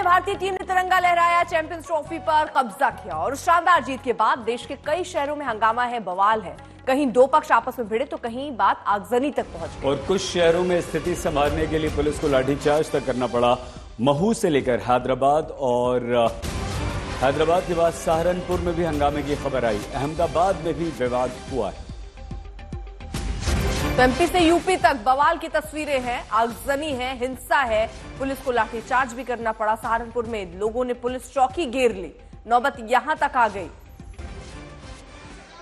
भारतीय टीम ने तिरंगा लहराया, चैंपियंस ट्रॉफी पर कब्जा किया और शानदार जीत के बाद देश के कई शहरों में हंगामा है, बवाल है। कहीं दो पक्ष आपस में भिड़े तो कहीं बात आगजनी तक पहुंच गई। और कुछ शहरों में स्थिति संभालने के लिए पुलिस को लाठीचार्ज तक करना पड़ा। महू से लेकर हैदराबाद और हैदराबाद के बाद सहारनपुर में भी हंगामे की खबर आई। अहमदाबाद में भी विवाद हुआ है। एमपी से यूपी तक बवाल की तस्वीरें हैं, आगजनी है, हिंसा है, पुलिस को लाठीचार्ज भी करना पड़ा। सहारनपुर में लोगों ने पुलिस चौकी घेर ली, नौबत यहां तक आ गई।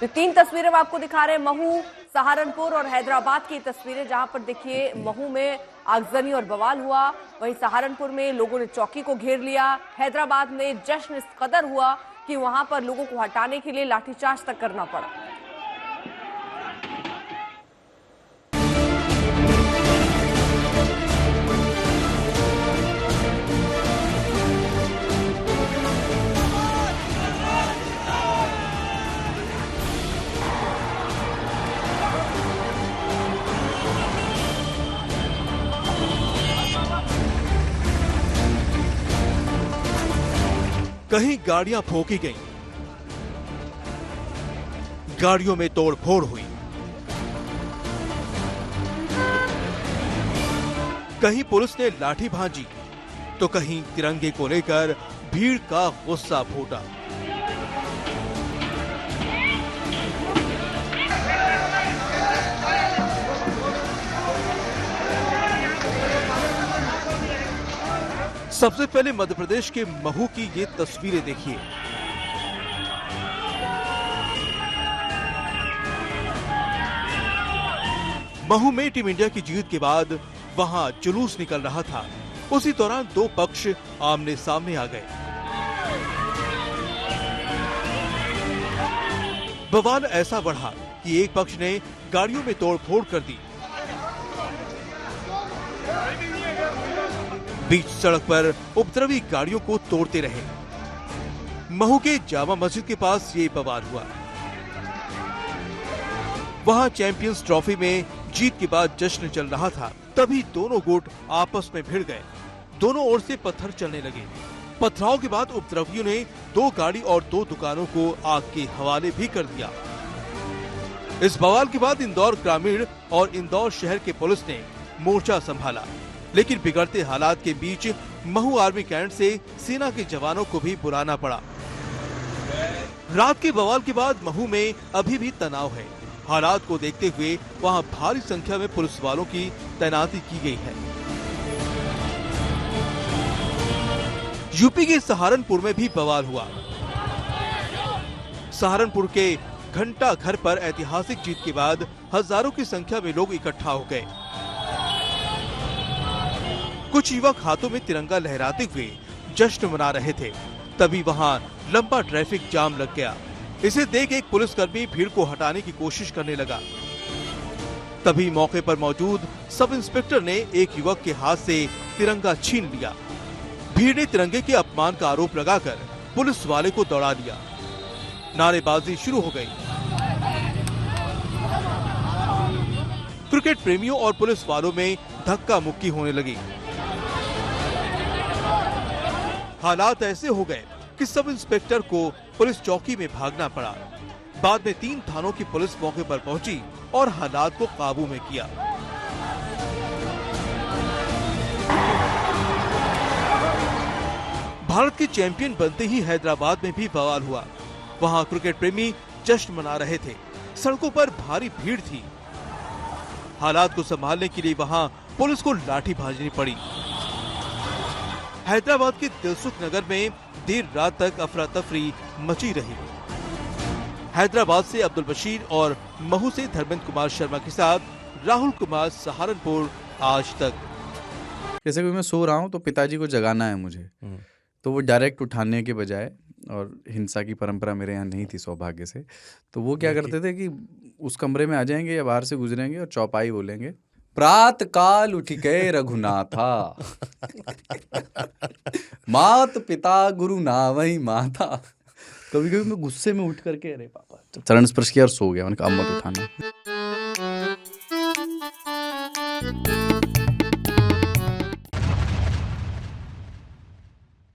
तो 3 तस्वीरें हम आपको दिखा रहे हैं, महू, सहारनपुर और हैदराबाद की तस्वीरें, जहां पर देखिए महू में आगजनी और बवाल हुआ, वहीं सहारनपुर में लोगों ने चौकी को घेर लिया। हैदराबाद में जश्न इस कदर हुआ कि वहां पर लोगों को हटाने के लिए लाठीचार्ज तक करना पड़ा। कहीं गाड़ियां फूंकी गईं, गाड़ियों में तोड़फोड़ हुई, कहीं पुलिस ने लाठी भांजी तो कहीं तिरंगे को लेकर भीड़ का गुस्सा फूटा। सबसे पहले मध्य प्रदेश के महू की ये तस्वीरें देखिए। महू में टीम इंडिया की जीत के बाद वहां जुलूस निकल रहा था। उसी दौरान 2 पक्ष आमने सामने आ गए। बवाल ऐसा बढ़ा कि एक पक्ष ने गाड़ियों में तोड़फोड़ कर दी। बीच सड़क पर उपद्रवी गाड़ियों को तोड़ते रहे। महू के जामा मस्जिद के पास ये बवाल हुआ। वहां चैंपियंस ट्रॉफी में जीत के बाद जश्न चल रहा था, तभी दोनों गुट आपस में भिड़ गए। दोनों ओर से पत्थर चलने लगे। पथराव के बाद उपद्रवियों ने 2 गाड़ी और 2 दुकानों को आग के हवाले भी कर दिया। इस बवाल के बाद इंदौर ग्रामीण और इंदौर शहर के पुलिस ने मोर्चा संभाला, लेकिन बिगड़ते हालात के बीच महू आर्मी कैंट से सेना के जवानों को भी बुलाना पड़ा। रात के बवाल के बाद महू में अभी भी तनाव है। हालात को देखते हुए वहां भारी संख्या में पुलिस वालों की तैनाती की गई है। यूपी के सहारनपुर में भी बवाल हुआ। सहारनपुर के घंटा घर पर ऐतिहासिक जीत के बाद हजारों की संख्या में लोग इकट्ठा हो गए। कुछ युवक हाथों में तिरंगा लहराते हुए जश्न मना रहे थे। तभी वहां लंबा ट्रैफिक जाम लग गया। इसे देख एक पुलिसकर्मी भीड़ को हटाने की कोशिश करने लगा। तभी मौके पर मौजूद सब इंस्पेक्टर ने एक युवक के हाथ से तिरंगा छीन लिया। भीड़ ने तिरंगे के अपमान का आरोप लगाकर पुलिस वाले को दौड़ा दिया। नारेबाजी शुरू हो गई। क्रिकेट प्रेमियों और पुलिस वालों में धक्का मुक्की होने लगी। हालात ऐसे हो गए कि सब इंस्पेक्टर को पुलिस चौकी में भागना पड़ा। बाद में 3 थानों की पुलिस मौके पर पहुंची और हालात को काबू में किया। भारत के चैंपियन बनते ही हैदराबाद में भी बवाल हुआ। वहां क्रिकेट प्रेमी जश्न मना रहे थे। सड़कों पर भारी भीड़ थी। हालात को संभालने के लिए वहां पुलिस को लाठी भांजनी पड़ी। हैदराबाद के दिलसुख नगर में देर रात तक अफरा तफरी मची रही। हैदराबाद से अब्दुल बशीर और महू से धर्मेंद्र कुमार शर्मा के साथ राहुल कुमार, सहारनपुर, आज तक। जैसे कि मैं सो रहा हूँ तो पिताजी को जगाना है मुझे, तो वो डायरेक्ट उठाने के बजाय, और हिंसा की परंपरा मेरे यहाँ नहीं थी सौभाग्य से, तो वो क्या करते थे कि उस कमरे में आ जाएंगे या बाहर से गुजरेंगे और चौपाई बोलेंगे, प्रात काल उठ गए रघुनाथा, मात पिता गुरु नावई माता। कभी कभी मैं गुस्से में उठ करके अरे पापा चरण स्पर्श किया और सो गया। मैंने कहा अब मत उठाना।